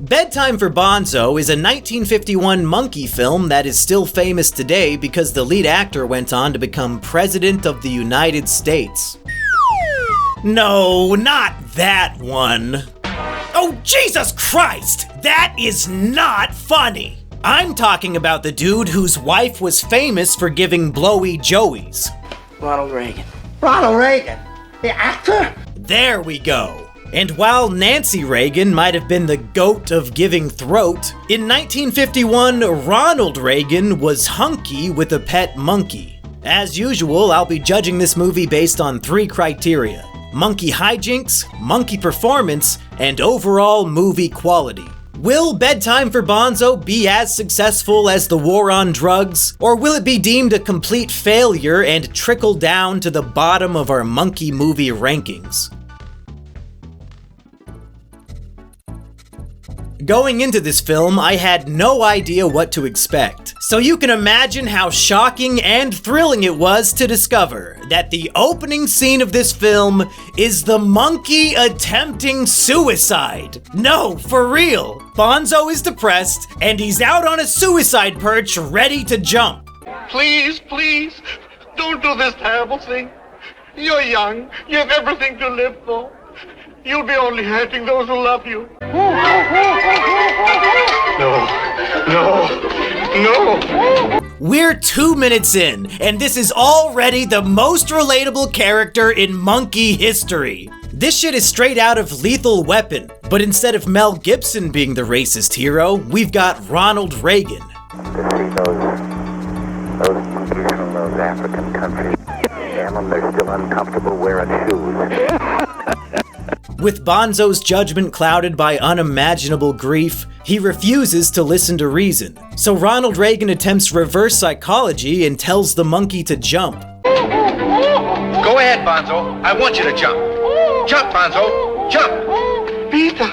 Bedtime for Bonzo is a 1951 monkey film that is still famous today because the lead actor went on to become President of the United States. No, not that one. Oh, Jesus Christ! That is not funny! I'm talking about the dude whose wife was famous for giving blowy joeys. Ronald Reagan. Ronald Reagan? The actor? There we go. And while Nancy Reagan might have been the goat of giving throat, in 1951, Ronald Reagan was hunky with a pet monkey. As usual, I'll be judging this movie based on 3 criteria: monkey hijinks, monkey performance, and overall movie quality. Will Bedtime for Bonzo be as successful as the war on drugs, or will it be deemed a complete failure and trickle down to the bottom of our monkey movie rankings? Going into this film, I had no idea what to expect, so you can imagine how shocking and thrilling it was to discover that the opening scene of this film is the monkey attempting suicide. No, for real! Bonzo is depressed, and he's out on a suicide perch ready to jump. Please, please, don't do this terrible thing. You're young, you have everything to live for. You'll be only hurting those who love you. No. We're 2 minutes in, and this is already the most relatable character in monkey history. This shit is straight out of Lethal Weapon, but instead of Mel Gibson being the racist hero, we've got Ronald Reagan. To see those monkeys from those African countries, damn them, they're still uncomfortable wearing shoes. With Bonzo's judgment clouded by unimaginable grief, he refuses to listen to reason. So Ronald Reagan attempts reverse psychology and tells the monkey to jump. Go ahead, Bonzo. I want you to jump. Jump, Bonzo. Jump. Peter,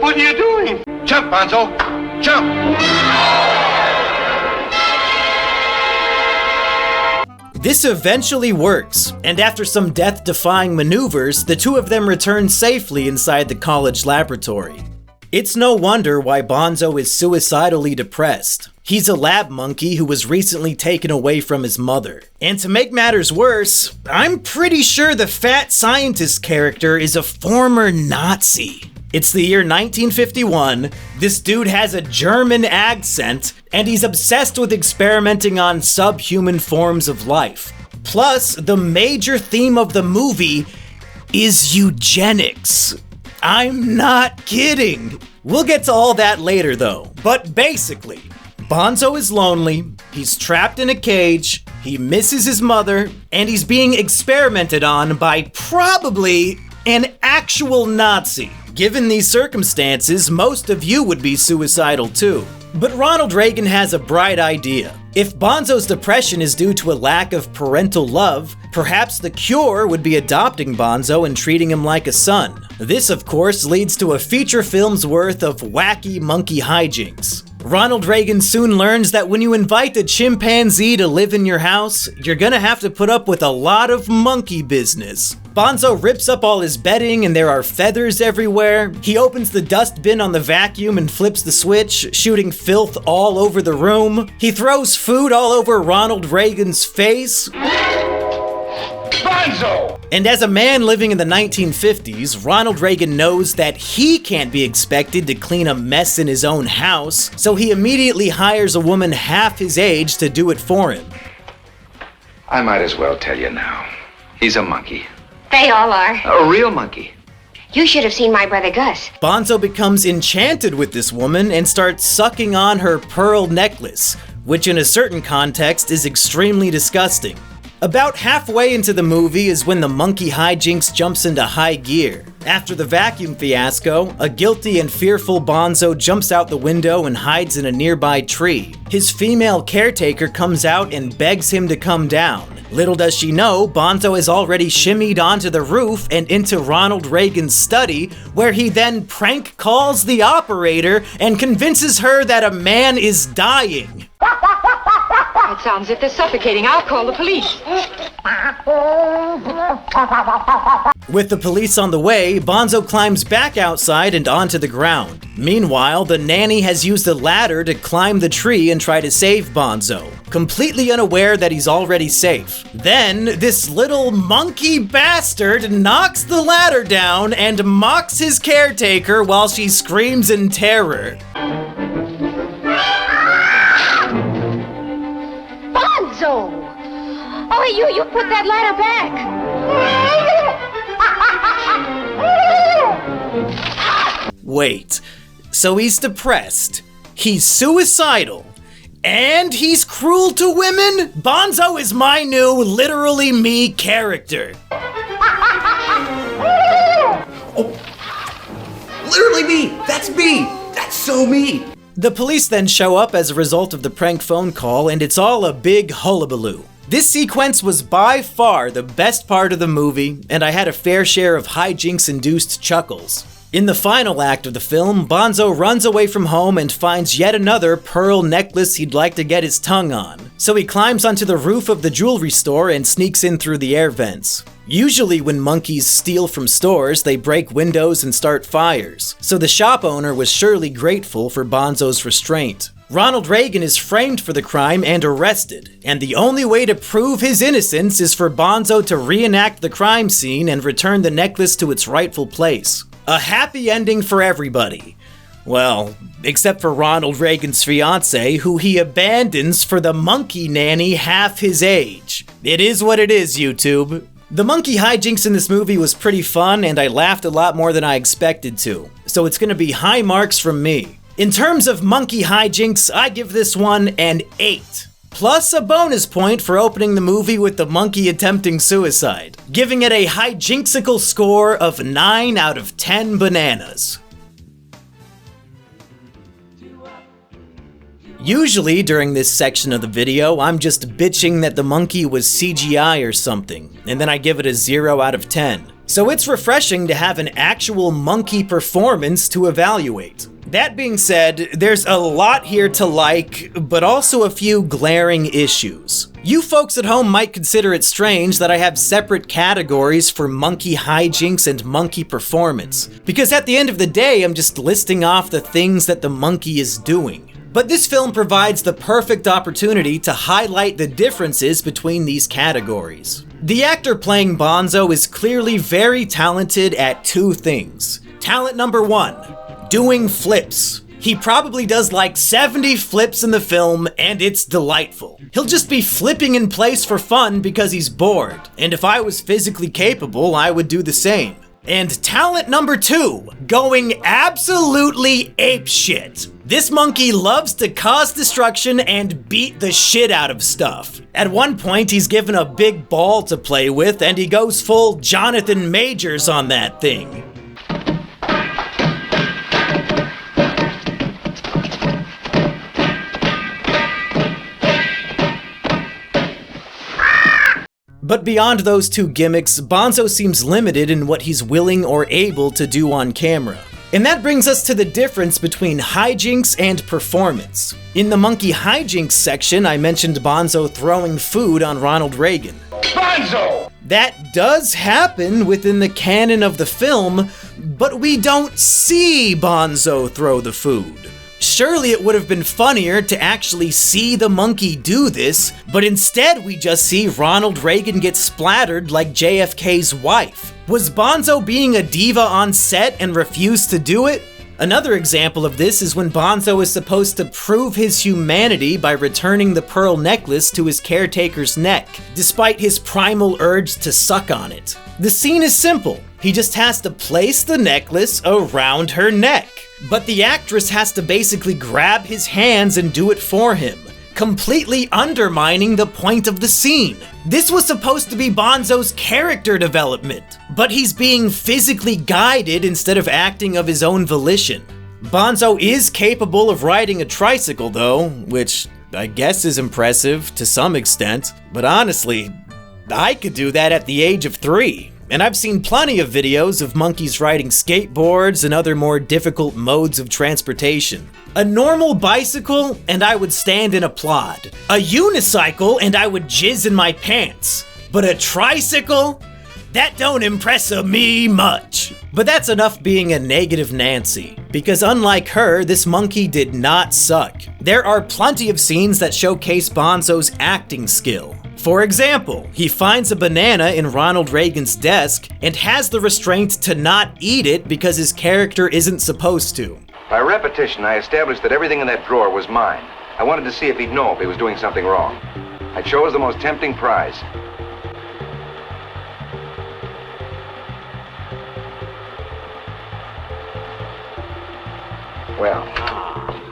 what are you doing? Jump, Bonzo. Jump. This eventually works, and after some death-defying maneuvers, the two of them return safely inside the college laboratory. It's no wonder why Bonzo is suicidally depressed. He's a lab monkey who was recently taken away from his mother. And to make matters worse, I'm pretty sure the fat scientist character is a former Nazi. It's the year 1951, this dude has a German accent, and he's obsessed with experimenting on subhuman forms of life. Plus, the major theme of the movie is eugenics. I'm not kidding. We'll get to all that later though, but basically, Bonzo is lonely, he's trapped in a cage, he misses his mother, and he's being experimented on by probably an actual Nazi. Given these circumstances, most of you would be suicidal too. But Ronald Reagan has a bright idea. If Bonzo's depression is due to a lack of parental love, perhaps the cure would be adopting Bonzo and treating him like a son. This, of course, leads to a feature film's worth of wacky monkey hijinks. Ronald Reagan soon learns that when you invite a chimpanzee to live in your house, you're gonna have to put up with a lot of monkey business. Bonzo rips up all his bedding and there are feathers everywhere. He opens the dust bin on the vacuum and flips the switch, shooting filth all over the room. He throws food all over Ronald Reagan's face. Bonzo! And as a man living in the 1950s, Ronald Reagan knows that he can't be expected to clean a mess in his own house, so he immediately hires a woman half his age to do it for him. I might as well tell you now. He's a monkey. They all are. A real monkey. You should have seen my brother Gus. Bonzo becomes enchanted with this woman and starts sucking on her pearl necklace, which in a certain context is extremely disgusting. About halfway into the movie is when the monkey hijinks jumps into high gear. After the vacuum fiasco, a guilty and fearful Bonzo jumps out the window and hides in a nearby tree. His female caretaker comes out and begs him to come down. Little does she know, Bonzo has already shimmied onto the roof and into Ronald Reagan's study, where he then prank calls the operator and convinces her that a man is dying. It sounds as if they're suffocating. I'll call the police. With the police on the way, Bonzo climbs back outside and onto the ground. Meanwhile, the nanny has used a ladder to climb the tree and try to save Bonzo, completely unaware that he's already safe. Then, this little monkey bastard knocks the ladder down and mocks his caretaker while she screams in terror. Bonzo! Oh, you put that ladder back! Wait, so he's depressed, he's suicidal, and he's cruel to women? Bonzo is my new literally me character. Oh, literally me! That's me! That's so me! The police then show up as a result of the prank phone call, and it's all a big hullabaloo. This sequence was by far the best part of the movie, and I had a fair share of hijinks-induced chuckles. In the final act of the film, Bonzo runs away from home and finds yet another pearl necklace he'd like to get his tongue on. So he climbs onto the roof of the jewelry store and sneaks in through the air vents. Usually when monkeys steal from stores, they break windows and start fires, so the shop owner was surely grateful for Bonzo's restraint. Ronald Reagan is framed for the crime and arrested, and the only way to prove his innocence is for Bonzo to reenact the crime scene and return the necklace to its rightful place. A happy ending for everybody. Well, except for Ronald Reagan's fiancée, who he abandons for the monkey nanny half his age. It is what it is, YouTube. The monkey hijinks in this movie was pretty fun, and I laughed a lot more than I expected to, so it's gonna be high marks from me. In terms of monkey hijinks, I give this one an 8. Plus a bonus point for opening the movie with the monkey attempting suicide, giving it a hijinksical score of 9 out of 10 bananas. Usually during this section of the video, I'm just bitching that the monkey was CGI or something, and then I give it a 0 out of 10. So it's refreshing to have an actual monkey performance to evaluate. That being said, there's a lot here to like, but also a few glaring issues. You folks at home might consider it strange that I have separate categories for monkey hijinks and monkey performance, because at the end of the day, I'm just listing off the things that the monkey is doing. But this film provides the perfect opportunity to highlight the differences between these categories. The actor playing Bonzo is clearly very talented at 2 things. Talent number 1, doing flips. He probably does like 70 flips in the film, and it's delightful. He'll just be flipping in place for fun because he's bored, and if I was physically capable, I would do the same. And talent number 2, going absolutely apeshit. This monkey loves to cause destruction and beat the shit out of stuff. At one point, he's given a big ball to play with, and he goes full Jonathan Majors on that thing. But beyond those 2 gimmicks, Bonzo seems limited in what he's willing or able to do on camera. And that brings us to the difference between hijinks and performance. In the monkey hijinks section, I mentioned Bonzo throwing food on Ronald Reagan. Bonzo! That does happen within the canon of the film, but we don't see Bonzo throw the food. Surely it would have been funnier to actually see the monkey do this, but instead we just see Ronald Reagan get splattered like JFK's wife. Was Bonzo being a diva on set and refused to do it? Another example of this is when Bonzo is supposed to prove his humanity by returning the pearl necklace to his caretaker's neck, despite his primal urge to suck on it. The scene is simple. He just has to place the necklace around her neck. But the actress has to basically grab his hands and do it for him, completely undermining the point of the scene. This was supposed to be Bonzo's character development, but he's being physically guided instead of acting of his own volition. Bonzo is capable of riding a tricycle though, which I guess is impressive to some extent, but honestly, I could do that at the age of 3. And I've seen plenty of videos of monkeys riding skateboards and other more difficult modes of transportation. A normal bicycle, and I would stand and applaud. A unicycle, and I would jizz in my pants. but a tricycle? That don't impress me much. But that's enough being a negative Nancy, because unlike her, this monkey did not suck. There are plenty of scenes that showcase Bonzo's acting skill. For example, he finds a banana in Ronald Reagan's desk and has the restraint to not eat it because his character isn't supposed to. By repetition, I established that everything in that drawer was mine. I wanted to see if he'd know if he was doing something wrong. I chose the most tempting prize. Well,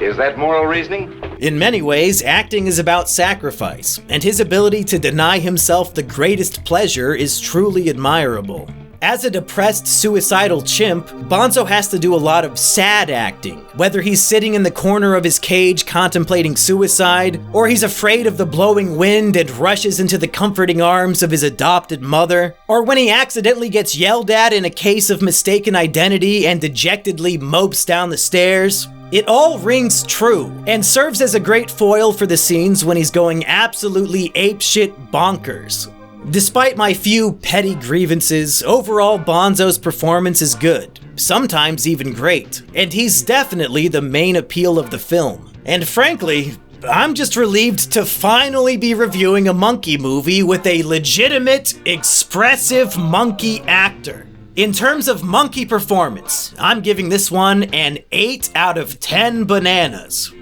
is that moral reasoning? In many ways, acting is about sacrifice, and his ability to deny himself the greatest pleasure is truly admirable. As a depressed, suicidal chimp, Bonzo has to do a lot of sad acting, whether he's sitting in the corner of his cage contemplating suicide, or he's afraid of the blowing wind and rushes into the comforting arms of his adopted mother, or when he accidentally gets yelled at in a case of mistaken identity and dejectedly mopes down the stairs. It all rings true, and serves as a great foil for the scenes when he's going absolutely apeshit bonkers. Despite my few petty grievances, overall Bonzo's performance is good, sometimes even great, and he's definitely the main appeal of the film. And frankly, I'm just relieved to finally be reviewing a monkey movie with a legitimate, expressive monkey actor. In terms of monkey performance, I'm giving this one an 8 out of 10 bananas.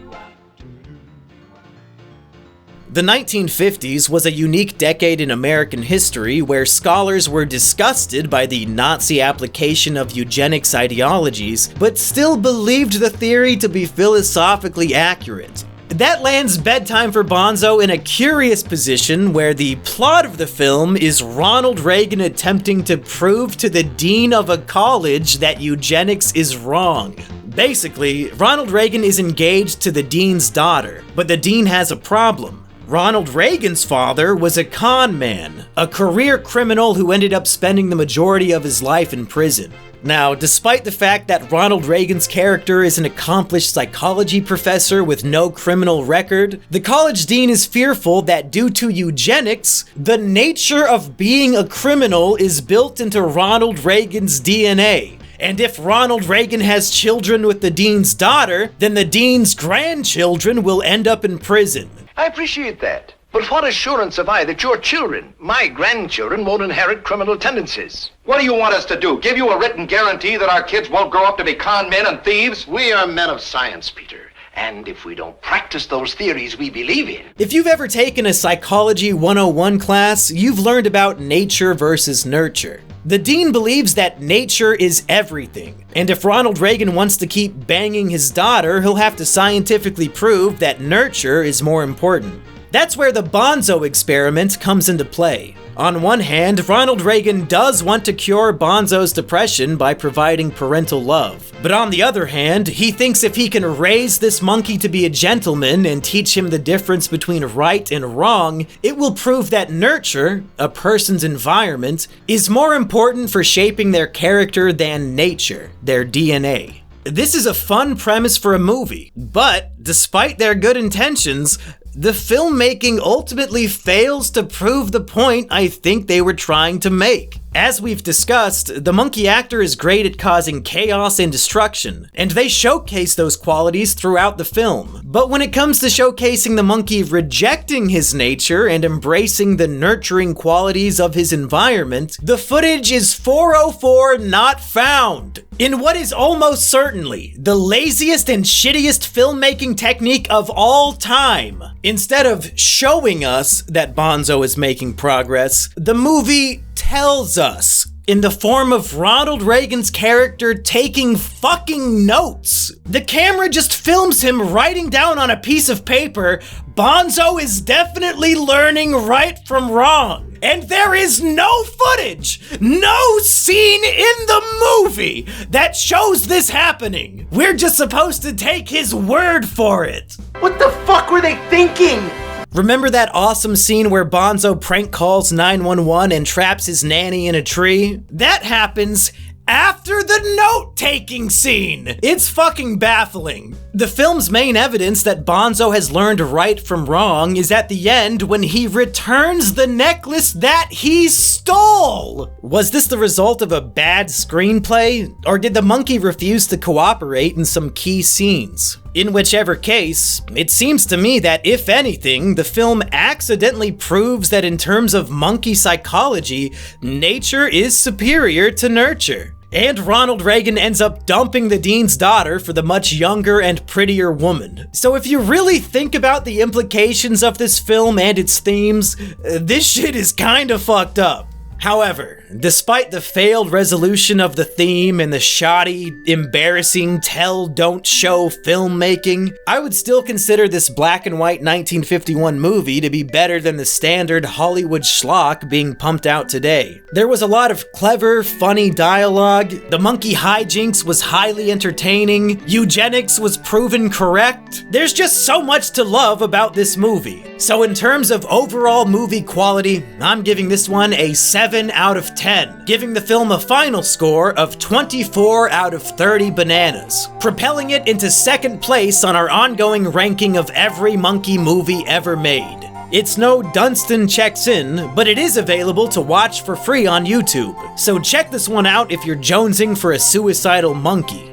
The 1950s was a unique decade in American history where scholars were disgusted by the Nazi application of eugenics ideologies, but still believed the theory to be philosophically accurate. That lands Bedtime for Bonzo in a curious position where the plot of the film is Ronald Reagan attempting to prove to the dean of a college that eugenics is wrong. Basically, Ronald Reagan is engaged to the dean's daughter, but the dean has a problem. Ronald Reagan's father was a con man, a career criminal who ended up spending the majority of his life in prison. Now, despite the fact that Ronald Reagan's character is an accomplished psychology professor with no criminal record, the college dean is fearful that due to eugenics, the nature of being a criminal is built into Ronald Reagan's DNA. And if Ronald Reagan has children with the dean's daughter, then the dean's grandchildren will end up in prison. I appreciate that. But what assurance have I that your children, my grandchildren, won't inherit criminal tendencies? What do you want us to do? Give you a written guarantee that our kids won't grow up to be con men and thieves? We are men of science, Peter. And if we don't practice those theories we believe in... If you've ever taken a Psychology 101 class, you've learned about nature versus nurture. The dean believes that nature is everything, and if Ronald Reagan wants to keep banging his daughter, he'll have to scientifically prove that nurture is more important. That's where the Bonzo experiment comes into play. On one hand, Ronald Reagan does want to cure Bonzo's depression by providing parental love. But on the other hand, he thinks if he can raise this monkey to be a gentleman and teach him the difference between right and wrong, it will prove that nurture, a person's environment, is more important for shaping their character than nature, their DNA. This is a fun premise for a movie, but despite their good intentions, the filmmaking ultimately fails to prove the point I think they were trying to make. As we've discussed, the monkey actor is great at causing chaos and destruction, and they showcase those qualities throughout the film. But when it comes to showcasing the monkey rejecting his nature and embracing the nurturing qualities of his environment, the footage is 404 not found. In what is almost certainly the laziest and shittiest filmmaking technique of all time. Instead of showing us that Bonzo is making progress, the movie tells us, in the form of Ronald Reagan's character taking fucking notes. The camera just films him writing down on a piece of paper, Bonzo is definitely learning right from wrong. And there is no footage, no scene in the movie that shows this happening. We're just supposed to take his word for it. What the fuck were they thinking? Remember that awesome scene where Bonzo prank calls 911 and traps his nanny in a tree? That happens after the note-taking scene. It's fucking baffling. The film's main evidence that Bonzo has learned right from wrong is at the end when he returns the necklace that he stole. Was this the result of a bad screenplay, or did the monkey refuse to cooperate in some key scenes? In whichever case, it seems to me that, if anything, the film accidentally proves that in terms of monkey psychology, nature is superior to nurture. And Ronald Reagan ends up dumping the dean's daughter for the much younger and prettier woman. So if you really think about the implications of this film and its themes, this shit is kinda fucked up. However, despite the failed resolution of the theme and the shoddy, embarrassing tell-don't-show filmmaking, I would still consider this black and white 1951 movie to be better than the standard Hollywood schlock being pumped out today. There was a lot of clever, funny dialogue, the monkey hijinks was highly entertaining, eugenics was proven correct. There's just so much to love about this movie. So in terms of overall movie quality, I'm giving this one a 7 out of 10, giving the film a final score of 24 out of 30 bananas, propelling it into second place on our ongoing ranking of every monkey movie ever made. It's no Dunstan Checks In, but it is available to watch for free on YouTube, so check this one out if you're jonesing for a suicidal monkey.